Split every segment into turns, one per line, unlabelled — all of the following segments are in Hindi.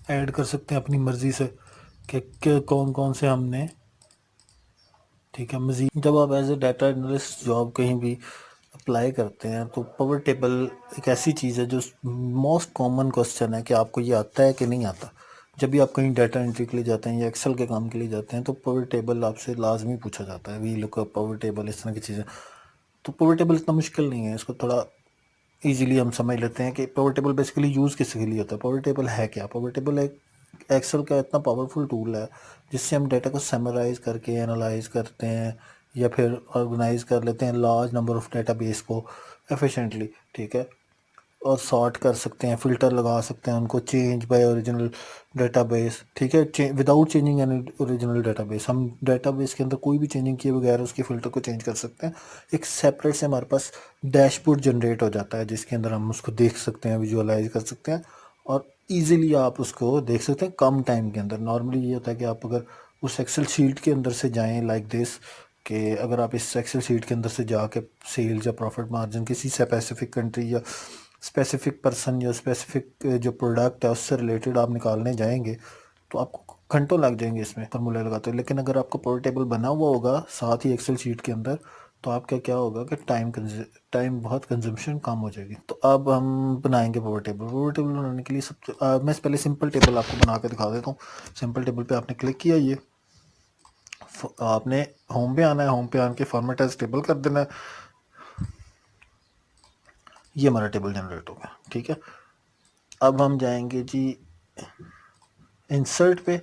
ऐड कर सकते हैं अपनी मर्ज़ी से कि कौन कौन से हमने, ठीक है। मज़ीद जब आप as a data analyst job कहीं भी अप्लाई करते हैं तो पावर टेबल एक ऐसी चीज़ है जो मोस्ट कॉमन क्वेश्चन है कि आपको ये आता है कि नहीं आता। जब भी आप कहीं डाटा एंट्री के लिए जाते हैं या एक्सेल के काम के लिए जाते हैं तो पावर टेबल आपसे लाजमी पूछा जाता है, वी लुकअप, पावर टेबल, इस तरह की चीज़ें। तो पावर टेबल इतना मुश्किल नहीं है, इसको थोड़ा इजीली हम समझ लेते हैं कि पावर टेबल बेसिकली यूज़ किसके लिए होता है। पावर टेबल है क्या? पावर टेबल एक एक्सेल का इतना पावरफुल टूल है जिससे हम डाटा को समराइज़ करके एनालाइज करते हैं या फिर ऑर्गेनाइज कर लेते हैं लार्ज नंबर ऑफ डेटाबेस को एफिशिएंटली, ठीक है। और सॉर्ट कर सकते हैं, फ़िल्टर लगा सकते हैं उनको, चेंज बाय ओरिजिनल डेटाबेस, ठीक है। Without changing any original database, हम डेटाबेस के अंदर कोई भी चेंजिंग किए बगैर उसके फ़िल्टर को चेंज कर सकते हैं। एक सेपरेट से हमारे पास डैशबोर्ड जनरेट हो जाता है जिसके अंदर हम उसको देख सकते हैं, विजुअलाइज कर सकते हैं और ईज़िली आप उसको देख सकते हैं कम टाइम के अंदर। नॉर्मली ये होता है कि आप अगर उस एक्सेल शीट के अंदर से जाएँ लाइक दिस, कि अगर आप इस एक्सेल शीट के अंदर से जाके सेल्स या प्रॉफिट मार्जिन किसी स्पेसिफिक कंट्री या स्पेसिफिक पर्सन या स्पेसिफिक जो प्रोडक्ट है उससे रिलेटेड आप निकालने जाएंगे तो आपको घंटों लग जाएंगे इसमें फॉर्मूला लगाते हुए। लेकिन अगर आपका पावर टेबल बना हुआ होगा साथ ही एक्सेल शीट के अंदर तो आपका क्या होगा कि टाइम बहुत कंजम्पशन कम हो जाएगी। तो अब हम बनाएंगे पावर टेबल। पावर टेबल बनाने के लिए मैं पहले सिंपल टेबल आपको बना के दिखा देता हूँ। सिंपल टेबल पे आपने क्लिक किया, ये आपने होम पे आना है, होम पे आने के फॉर्मेट एज टेबल कर देना है। ये हमारा टेबल जनरेट हो गया, ठीक है। अब हम जाएंगे जी इंसर्ट पे,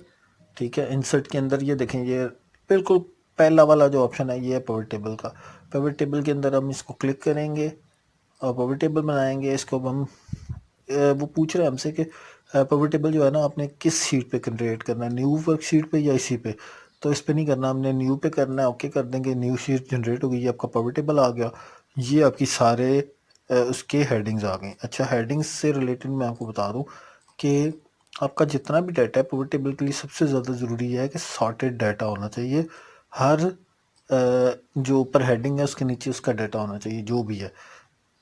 ठीक है। इंसर्ट के अंदर ये देखें, ये बिल्कुल पहला वाला जो ऑप्शन है ये है पावर टेबल का। पावर टेबल के अंदर हम इसको क्लिक करेंगे और पावर टेबल बनाएंगे। इसको हम वो पूछ रहे हैं हमसे कि पावर टेबल जो है ना आपने किस शीट पे क्रिएट करना है, न्यू वर्कशीट पे या इसी पे। तो इस पे नहीं करना, हमने न्यू पे करना है। ओके कर देंगे, न्यू शीट जनरेट हो गई, आपका पावर टेबल आ गया। ये आपकी सारे उसके हेडिंग्स आ गई। अच्छा, हेडिंग्स से रिलेटेड मैं आपको बता दूं कि आपका जितना भी डाटा है पावर टेबल के लिए सबसे ज़्यादा ज़रूरी है कि सॉर्टेड डाटा होना चाहिए। हर जो ऊपर हेडिंग है उसके नीचे उसका डाटा होना चाहिए जो भी है,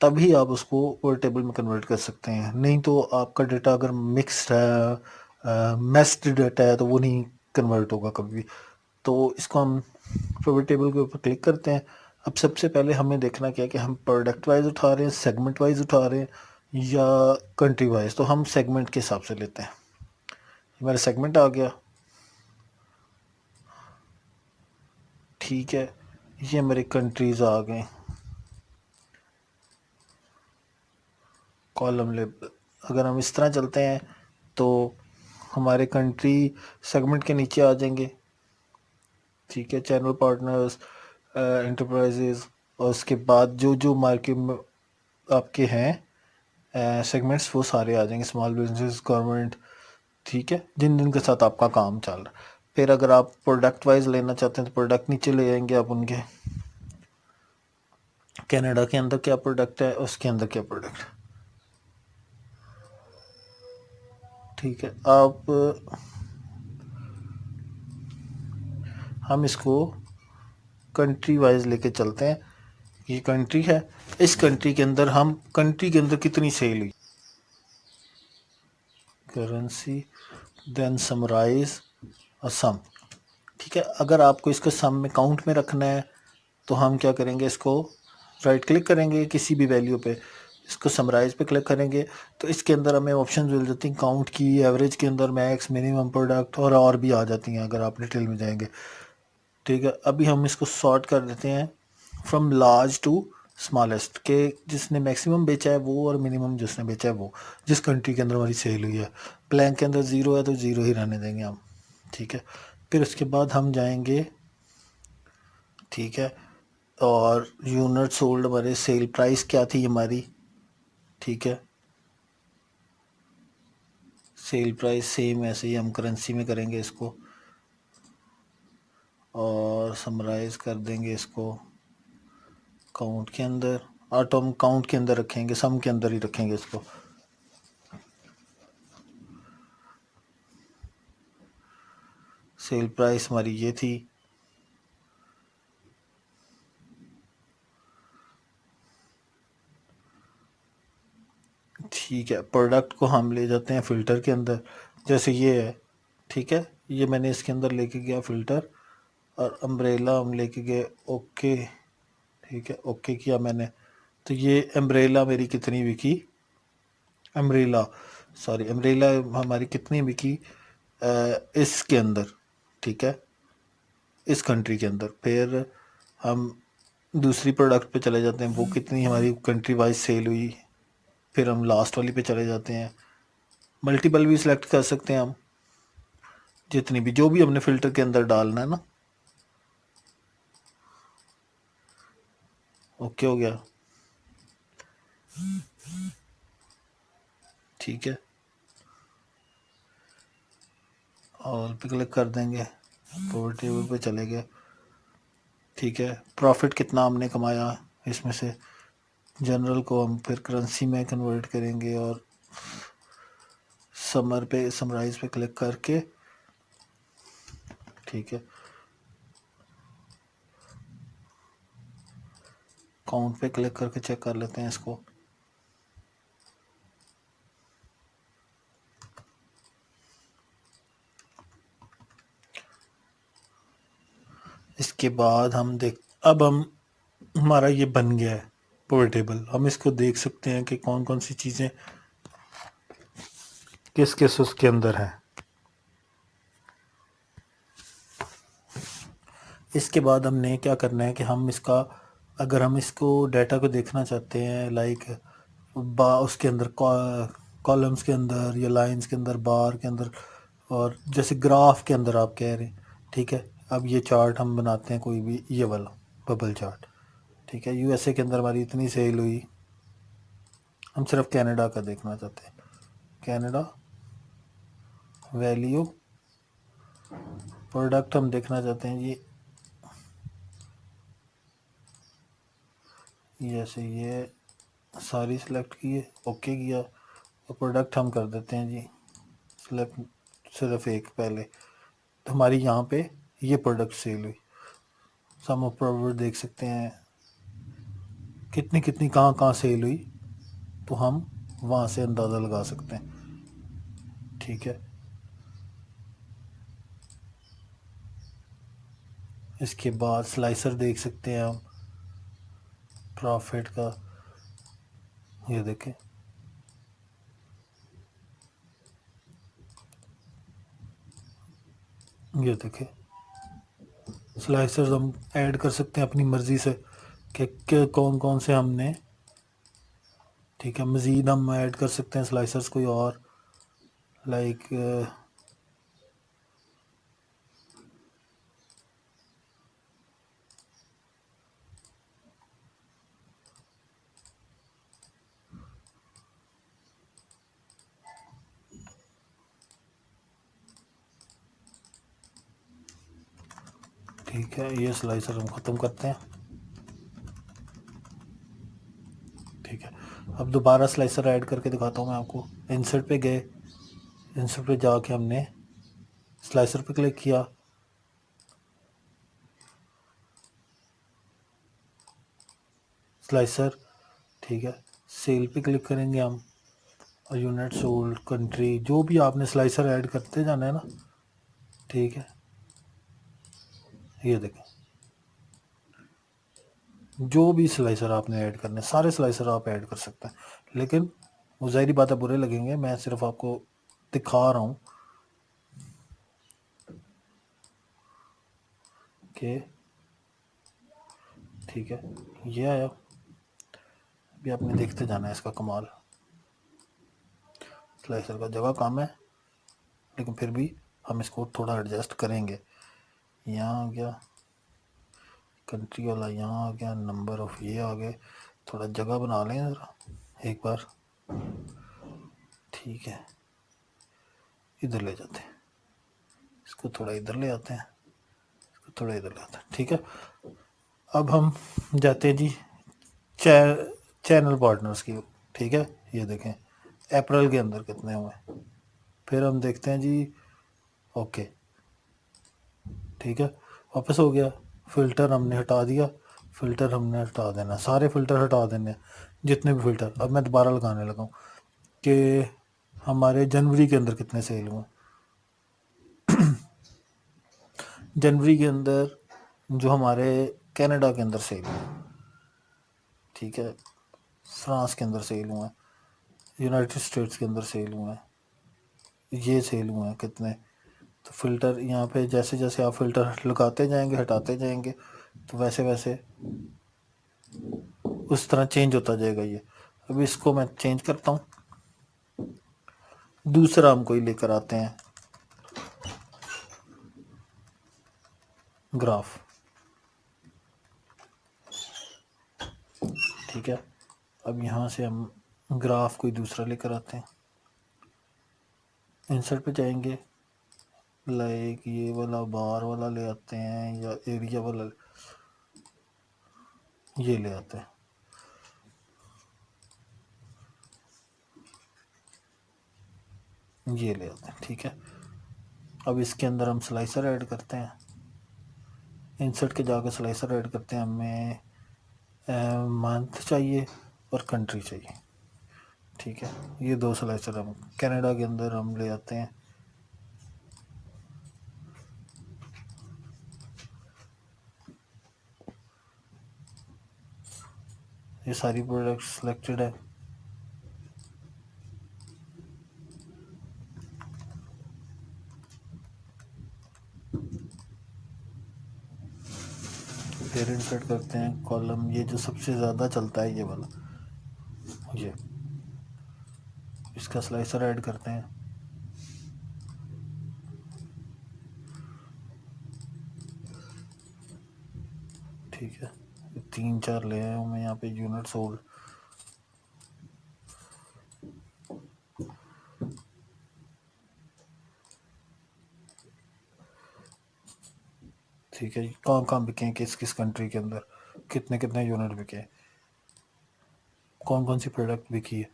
तभी आप उसको पावर टेबल में कन्वर्ट कर सकते हैं। नहीं तो आपका डाटा अगर मिक्स्ड है, मेस्ड डाटा है तो वो नहीं कन्वर्ट होगा कभी भी। तो इसको हम पावर टेबल के ऊपर क्लिक करते हैं। अब सबसे पहले हमें देखना क्या है कि हम प्रोडक्ट वाइज उठा रहे हैं, सेगमेंट वाइज उठा रहे हैं या कंट्री वाइज। तो हम सेगमेंट के हिसाब से लेते हैं। हमारा सेगमेंट आ गया, ठीक है। ये मेरे कंट्रीज आ गए, कॉलम लेबल। अगर हम इस तरह चलते हैं तो हमारे कंट्री सेगमेंट के नीचे आ जाएंगे, ठीक है। चैनल पार्टनर्स, एंटरप्राइजेज, और उसके बाद जो जो मार्केट में आपके हैं सेगमेंट्स वो सारे आ जाएंगे, स्मॉल बिजनेस, गवर्नमेंट, ठीक है, जिन जिन के साथ आपका काम चल रहा है। फिर अगर आप प्रोडक्ट वाइज लेना चाहते हैं तो प्रोडक्ट नीचे ले जाएंगे आप उनके, कनाडा के अंदर क्या प्रोडक्ट है, उसके अंदर क्या प्रोडक्ट, ठीक है। आप हम इसको कंट्री वाइज लेके चलते हैं। ये कंट्री है, इस कंट्री के अंदर हम कंट्री के अंदर कितनी सेल हुई, करेंसी, देन समराइज और सम, ठीक है। अगर आपको इसको सम में काउंट में रखना है तो हम क्या करेंगे, इसको राइट क्लिक करेंगे किसी भी वैल्यू पे, इसको समराइज पे क्लिक करेंगे तो इसके अंदर हमें ऑप्शन मिल जाती हैं काउंट की, एवरेज के अंदर मैक्स, मिनिमम, प्रोडक्ट और भी आ जाती हैं अगर आप डिटेल में जाएंगे, ठीक है। अभी हम इसको सॉर्ट कर देते हैं फ्रॉम लार्ज टू स्मॉलेस्ट, के जिसने मैक्सिमम बेचा है वो और मिनिमम जिसने बेचा है वो, जिस कंट्री के अंदर हमारी सेल हुई है। ब्लैंक के अंदर ज़ीरो है तो ज़ीरो ही रहने देंगे हम, ठीक है। फिर उसके बाद हम जाएंगे, ठीक है, और यूनिट सोल्ड, हमारे सेल प्राइस क्या थी हमारी, ठीक है। सेल प्राइस सेम ऐसे ही हम करेंसी में करेंगे इसको और समराइज कर देंगे इसको काउंट के अंदर, ऑटो हम काउंट के अंदर रखेंगे, सम के अंदर ही रखेंगे इसको। सेल प्राइस हमारी ये थी, ठीक है। प्रोडक्ट को हम ले जाते हैं फ़िल्टर के अंदर, जैसे ये है, ठीक है, ये मैंने इसके अंदर लेके गया फ़िल्टर और अम्ब्रेला हम लेके गए, ओके, ठीक है, ओके किया मैंने। तो ये अम्ब्रेला मेरी कितनी बिकी, अम्ब्रेला सॉरी अम्ब्रेला हमारी कितनी बिकी इसके अंदर, ठीक है, इस कंट्री के अंदर। फिर हम दूसरी प्रोडक्ट पे चले जाते हैं, वो कितनी हमारी कंट्री वाइज सेल हुई। फिर हम लास्ट वाली पे चले जाते हैं, मल्टीपल भी सिलेक्ट कर सकते हैं हम, जितनी भी जो भी हमने फ़िल्टर के अंदर डालना है ना। ओके हो गया, ठीक है, और पे क्लिक कर देंगे, पावर टेबल पे चले गए, ठीक है। प्रॉफिट कितना हमने कमाया इसमें से, जनरल को हम फिर करेंसी में कन्वर्ट करेंगे और समर पे समराइज पे क्लिक करके, ठीक है, काउंट पे क्लिक करके चेक कर लेते हैं इसको। इसके बाद हम देख, अब हम हमारा ये बन गया है पावर टेबल। हम इसको देख सकते हैं कि कौन कौन सी चीज़ें किस किस उसके अंदर है। इसके बाद हमने क्या करना है कि हम इसका, अगर हम इसको डाटा को देखना चाहते हैं, लाइक बा उसके अंदर कॉलम्स के अंदर या लाइंस के अंदर, बार के अंदर, और जैसे ग्राफ के अंदर आप कह रहे हैं, ठीक है। अब ये चार्ट हम बनाते हैं कोई भी, ये वाला बबल चार्ट, ठीक है। यूएसए के अंदर हमारी इतनी सेल हुई, हम सिर्फ कनाडा का देखना चाहते हैं, कनाडा वैल्यू प्रोडक्ट हम देखना चाहते हैं जी, जैसे ये सारी सिलेक्ट किए, ओके किया, और प्रोडक्ट हम कर देते हैं जी सिलेक्ट सिर्फ एक पहले। तो हमारी यहाँ पे ये प्रोडक्ट सेल हुई, सम ऑफ प्रोडक्ट देख सकते हैं कितनी कितनी कहाँ कहाँ सेल हुई, तो हम वहाँ से अंदाज़ा लगा सकते हैं, ठीक है। इसके बाद स्लाइसर देख सकते हैं हम प्रॉफिट का, ये देखें, ये देखें, स्लाइसर्स हम ऐड कर सकते हैं अपनी मर्ज़ी से कि कौन कौन से हमने, ठीक है। मज़ीद हम ऐड कर सकते हैं स्लाइसर्स कोई और, लाइक ठीक है, ये स्लाइसर हम ख़त्म करते हैं, ठीक है। अब दोबारा स्लाइसर ऐड करके दिखाता हूँ मैं आपको। इंसर्ट पे गए, इंसर्ट पे जाके हमने स्लाइसर पे क्लिक किया, स्लाइसर, ठीक है, सेल पे क्लिक करेंगे हम, और यूनिट सोल्ड, कंट्री, जो भी आपने स्लाइसर ऐड करते जाना है ना, ठीक है। ये देखें, जो भी स्लाइसर आपने ऐड करने, सारे स्लाइसर आप ऐड कर सकते हैं, लेकिन वो ज़ाहिरी बात है बुरे लगेंगे, मैं सिर्फ आपको दिखा रहा हूँ कि, ठीक है, ये आया। अभी आपने देखते जाना है इसका कमाल। स्लाइसर का जगह कम है, लेकिन फिर भी हम इसको थोड़ा एडजस्ट करेंगे। यहाँ आ गया कंट्री वाला, यहाँ आ गया नंबर ऑफ, ये आ गए, थोड़ा जगह बना लें ज़रा एक बार, ठीक है। इधर ले जाते हैं इसको, थोड़ा इधर ले आते हैं इसको, थोड़ा इधर ले आते हैं, ठीक है। अब हम जाते हैं जी चैनल पार्टनर्स की, ठीक है। ये देखें अप्रैल के अंदर कितने हुए, फिर हम देखते हैं जी, ओके, ठीक है, वापस हो गया। फ़िल्टर हमने हटा दिया, फ़िल्टर हमने हटा देना, सारे फ़िल्टर हटा देने जितने भी फ़िल्टर। अब मैं दोबारा लगाने लगा हूँ कि हमारे जनवरी के अंदर कितने सेल हुए, जनवरी के अंदर जो हमारे कनाडा के अंदर सेल हुए, ठीक है, फ्रांस के अंदर सेल हुए, यूनाइटेड स्टेट्स के अंदर सेल हुए, ये सेल हुए हैं कितने। तो फ़िल्टर यहाँ पे जैसे जैसे आप फ़िल्टर लगाते जाएंगे हटाते जाएंगे तो वैसे वैसे उस तरह चेंज होता जाएगा ये। अभी इसको मैं चेंज करता हूँ, दूसरा हम कोई लेकर आते हैं ग्राफ, ठीक है। अब यहाँ से हम ग्राफ कोई दूसरा लेकर आते हैं, इंसर्ट पे जाएंगे, लाइक ये वाला बार वाला ले आते हैं या एरिया वाला ये ले आते हैं, ये ले आते हैं, ठीक है। अब इसके अंदर हम स्लाइसर ऐड करते हैं, इंसर्ट के जाकर स्लाइसर ऐड करते हैं। हमें मंथ चाहिए और कंट्री चाहिए, ठीक है। ये दो स्लाइसर हम कनाडा के अंदर हम ले आते हैं, ये सारी प्रोडक्ट सिलेक्टेड है। फिर इंसर्ट करते हैं कॉलम, ये जो सबसे ज़्यादा चलता है ये वाला, ये इसका स्लाइसर ऐड करते हैं, ठीक है। 3-4 ले आया हूँ मैं यहाँ पे यूनिट सोल्ड, ठीक है। कहाँ कहाँ बिके हैं, किस किस कंट्री के अंदर कितने कितने यूनिट बिके हैं, कौन कौन सी प्रोडक्ट बिकी है,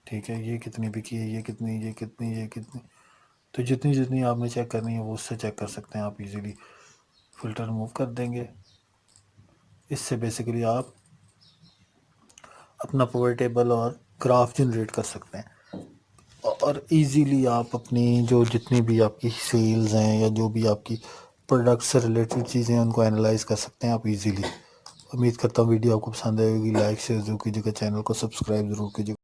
ठीक है। ये कितनी बिकी है, ये कितनी, ये कितनी, ये कितनी। तो जितनी जितनी आपने चेक करनी है वो उससे चेक कर सकते हैं आप इजीली। फ़िल्टर रिमूव कर देंगे। इससे बेसिकली आप अपना पावर टेबल और ग्राफ जनरेट कर सकते हैं और इजीली आप अपनी जो जितनी भी आपकी सेल्स हैं या जो भी आपकी प्रोडक्ट से रिलेटेड चीज़ें हैं उनको एनालाइज कर सकते हैं आप इजीली। उम्मीद करता हूँ वीडियो आपको पसंद आएगी। लाइक शेयर ज़रूर कीजिएगा, चैनल को सब्सक्राइब ज़रूर कीजिएगा।